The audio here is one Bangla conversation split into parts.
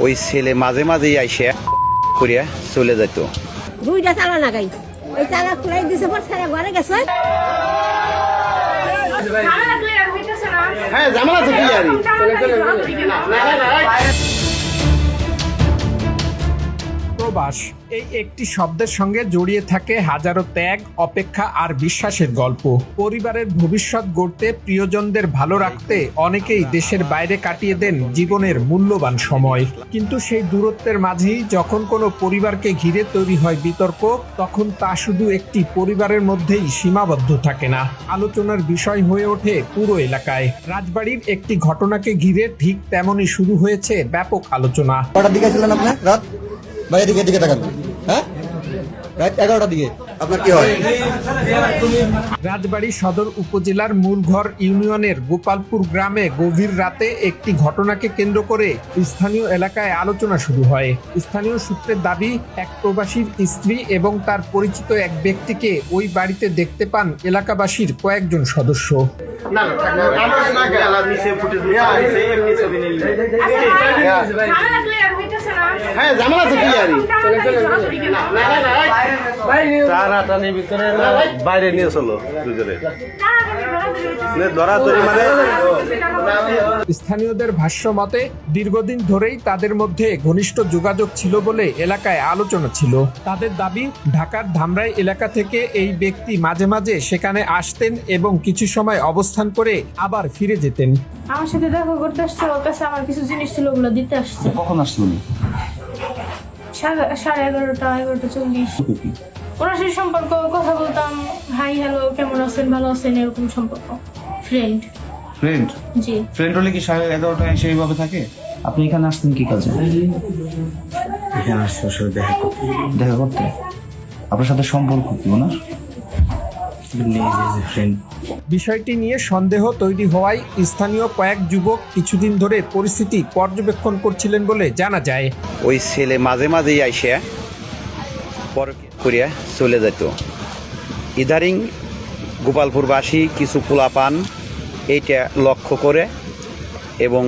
ওই ছেলে মাঝে মাঝেই আইসে করিয়া চলে যেত। দুইটা তালা লাগাই, ওই তালা খুলাই দিছে পর ছেলে ঘরে গেছে। হ্যাঁ জামালা তো ক্লিয়ারই। প্রবাস এই একটি শব্দের সঙ্গে জড়িয়ে থাকে হাজারো ত্যাগ, অপেক্ষা আর বিশ্বাসের গল্প। পরিবারের ভবিষ্যৎ গড়তে, প্রিয়জনদের ভালো রাখতে অনেকেই দেশের বাইরে কাটিয়ে দেন জীবনের মূল্যবান সময়। কিন্তু সেই দূরত্বের মাঝেই যখন কোনো পরিবারকে ঘিরে তৈরি হয় বিতর্ক, তখন তা শুধু একটি পরিবারের মধ্যেই সীমাবদ্ধ থাকে না, আলোচনার বিষয় হয়ে ওঠে পুরো এলাকায়। রাজবাড়ির একটি ঘটনাকে ঘিরে ঠিক তেমনই শুরু হয়েছে ব্যাপক আলোচনা। কটার দিকে ছিলেন আপনি রাত? বাইরে দিকে তাকান। হ্যাঁ, রাত 11টার দিকে আপনার কি হয়? রাজবাড়ী সদর উপজেলার মূলঘর ইউনিয়নের গোপালপুর গ্রামে গভীর রাতে একটি ঘটনাকে কেন্দ্র করে স্থানীয় এলাকায় আলোচনা শুরু হয়। স্থানীয় সূত্রের দাবি, এক প্রবাসীর স্ত্রী এবং তার পরিচিত এক ব্যক্তিকে ওই বাড়িতে দেখতে পান এলাকাবাসীর কয়েকজন সদস্য। হ্যাঁ জামালা তো ক্লিয়ারই। বাইরে নিয়ে চলো দুজনে ধরাধরি মানে। স্থানীয়দের ভাষ্য মতে দীর্ঘদিন ধরেই তাদের মধ্যে ঘনিষ্ঠ যোগাযোগ ছিল বলে এলাকায় আলোচনা ছিল। তাদের দাবি, ঢাকার ধামরাই এলাকা থেকে এই ব্যক্তি মাঝে মাঝে সেখানে আসতেন এবং কিছু সময় অবস্থান করে আবার ফিরে যেতেন। আমার সাথে দেখা করতে আসছে, ওর কাছে আমার কিছু জিনিস ছিল, ওগুলো দিতে আসছে। কখন আসছে উনি? 11:30 ওনার সাথে সম্পর্ক, কথা বলতাম, হাই হ্যালো, কেমন আছেন, ভালো আছেন, এরকম সম্পর্ক। ফ্রেন্ড জি। ফ্রেন্ড হলে কি 11:30টায় সেইভাবে থাকে? আপনি এখানে আসছেন কি কাজে? এখানে আসছে আসলে দেখা করতে। আপনার সাথে সম্পর্ক কি ওনার? ফ্রেন্ড। বিষয়টি নিয়ে সন্দেহ তৈরি হওয়ায় স্থানীয় কয়েক যুবক কিছুদিন ধরে পরিস্থিতি পর্যবেক্ষণ করছিলেন বলে জানা যায়। ওই ছেলে মাঝে মাঝেই আইসে করিয়া চলে যেত। ইদারিং গোপালপুরবাসী কিছু পোলাপান এইটা লক্ষ্য করে এবং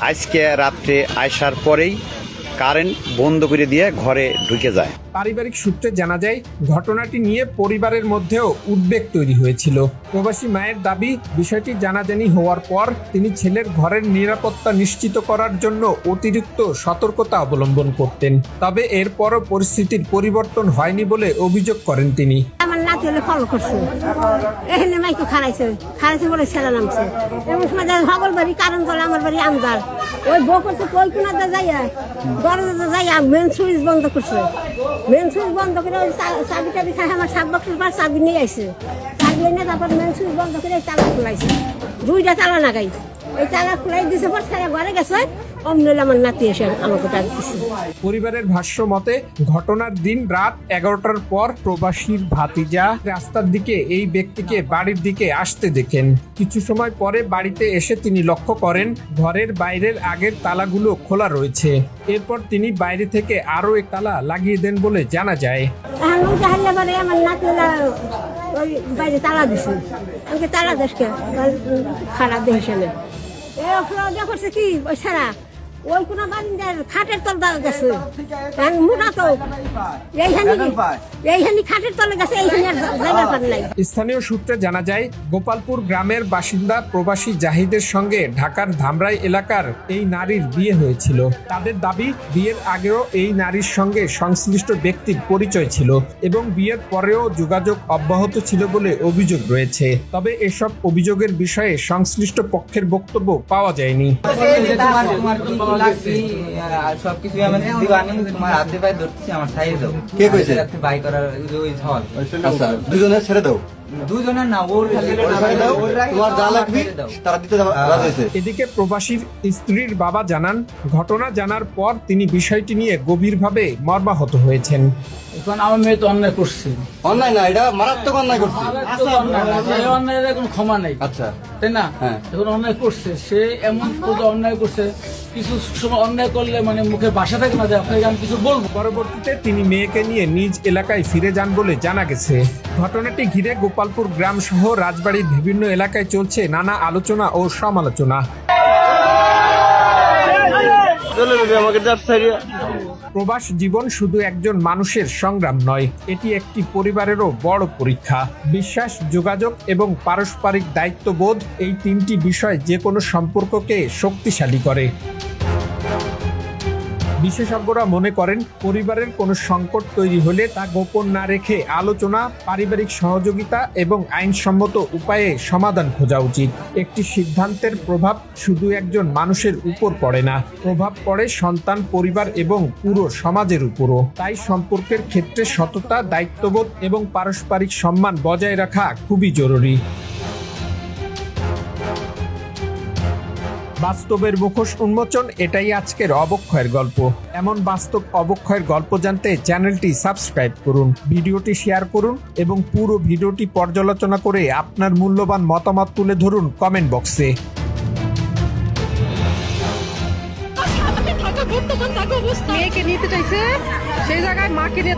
আজকে রাত্রে আসার পরেই কারেন্ট বন্ধ করে দিয়ে ঘরে ঢুকে যায়। পারিবারিক সূত্রে জানা যায়, ঘটনাটি নিয়ে পরিবারের মধ্যেও উদ্বেগ তৈরি হয়েছিল। প্রবাসী মায়ের দাবি, বিষয়টি জানাজানি হওয়ার পর তিনি ছেলের ঘরের নিরাপত্তা নিশ্চিত করার জন্য অতিরিক্ত সতর্কতা অবলম্বন করতেন। তবে এরপরও পরিস্থিতির পরিবর্তন হয়নি বলে অভিযোগ করেন তিনি। আমার নাতি হলে ফলো করছে, এখানে মাইকে খারাইছে বলে ছেলে নামছে। এমন সময় সকল বাড়ি কারণ বলে আমার বাড়ি আমদার, ওই বউ করছে কই কোনাতে যাইয়া দরজাতে যাইয়া মেন সুইচ বন্ধ করছে। মেন সুইচ বন্ধ করে ওই চাবি টাবি খাই আমার 7 বছর পর চাবি নিয়ে আসছে। চাবি এনে তারপর মেন সুইচ বন্ধ করে তালা খুলাইছে, দুইটা তালা লাগাই, ওই তালা খুলাই দিছে পর ছেলে ঘরে গেছে। আমার নাতি এসে আমাকে ডাক দিছে। পরিবারের ভাষ্য মতে ঘটনার দিন রাত 11টার পর প্রবাসীর ভাতিজা রাস্তার দিকে এই ব্যক্তিকে বাড়ির দিকে আসতে দেখেন। কিছু সময় পরে বাড়িতে এসে তিনি লক্ষ্য করেন ঘরের বাইরের আগের তালাগুলো খোলা রয়েছে। এরপর তিনি বাইরে থেকে আরো এক তালা লাগিয়ে দেন বলে জানা যায়। আমার নাতি ওই বাইরে তালা দিছে, আমাকে তালা দেশকে খারাপ দেখে করছে কি ওই ছাড়া ওই কোন বারিন্দার খাটের তল গেছে, মোটা তো এইখানে খাটের তলে গেছে, এইখানে জায়গা পান নাই। স্থানীয় সূত্রে জানা যায়, গোপালপুর গ্রামের বাসিন্দা প্রবাসী জাহিদের সঙ্গে ঢাকার ধামরাই এলাকার এই নারীর বিয়ে হয়েছিল। তাদের দাবি, বিয়ের আগেও এই নারীর সঙ্গে সংশ্লিষ্ট ব্যক্তির পরিচয় ছিল এবং বিয়ের পরেও যোগাযোগ অব্যাহত ছিল বলে অভিযোগ রয়েছে। তবে এসব অভিযোগের বিষয়ে সংশ্লিষ্ট পক্ষের বক্তব্য পাওয়া যায়নি। সবকিছু আমি দিবানি, তোমার হাতে পায়ে ধরছি, আমার সাইড দাও। কে কইছে? বাই করার ওই ঝল। আচ্ছা, দুজনে ছেড়ে দাও। দুজনের না, ওর খালি তোমার যা লাগবে তারা দিতে রাজি হয়েছে। এদিকে প্রবাসীর স্ত্রীর বাবা জানান, ঘটনা জানার পর তিনি বিষয়টি নিয়ে গভীরভাবে মর্মাহত হয়েছেন। এখন আমার মেয়ে তো অন্যায় করছে, অন্যায় না, এটা মারাত্মক অন্যায় করছে। অন্যায়ের কোনো ক্ষমা নেই, আচ্ছা তাই না? হ্যাঁ। এখন অন্যায় করছে, সে এমন অন্যায় করছে, কিছু সময় অন্যায় করলে মানে মুখে ভাষা থাকে না যে আপনাকে আমি কিছু বলবো। পরবর্তীতে তিনি মেয়েকে নিয়ে নিজ এলাকায় ফিরে যান বলে জানা গেছে। ঘটনাটি ঘিরে গোপালপুর গ্রাম সহ রাজবাড়ির বিভিন্ন এলাকায় চলছে নানা আলোচনা ও সমালোচনা। প্রবাস জীবন শুধু একজন মানুষের সংগ্রাম নয়, এটি একটি পরিবারেরও বড় পরীক্ষা। বিশ্বাস, যোগাযোগ এবং পারস্পরিক দায়িত্ববোধ, এই তিনটি বিষয় যে কোনো সম্পর্ককে শক্তিশালী করে। বিশেষজ্ঞরা মনে করেন পরিবারের কোনো সংকট তৈরি হলে তা গোপন না রেখে আলোচনা, পারিবারিক সহযোগিতা এবং আইনসম্মত উপায়ে সমাধান খোঁজা উচিত। একটি সিদ্ধান্তের প্রভাব শুধু একজন মানুষের উপর পড়ে না, প্রভাব পড়ে সন্তান, পরিবার এবং পুরো সমাজের উপরও। তাই সম্পর্কের ক্ষেত্রে সততা, দায়িত্ববোধ এবং পারস্পরিক সম্মান বজায় রাখা খুবই জরুরি। বাস্তবের মুখোশ উন্মোচন, এটাই আজকের অবক্ষয়ের গল্প। এমন বাস্তব অবক্ষয়ের গল্প জানতে চ্যানেলটি সাবস্ক্রাইব করুন, ভিডিওটি শেয়ার করুন এবং পুরো ভিডিওটি পর্যালোচনা করে আপনার মূল্যবান মতামত তুলে ধরুন কমেন্ট বক্সে। মেয়েকে নিতে চাইছে সেই জায়গায় মাকে নিয়ে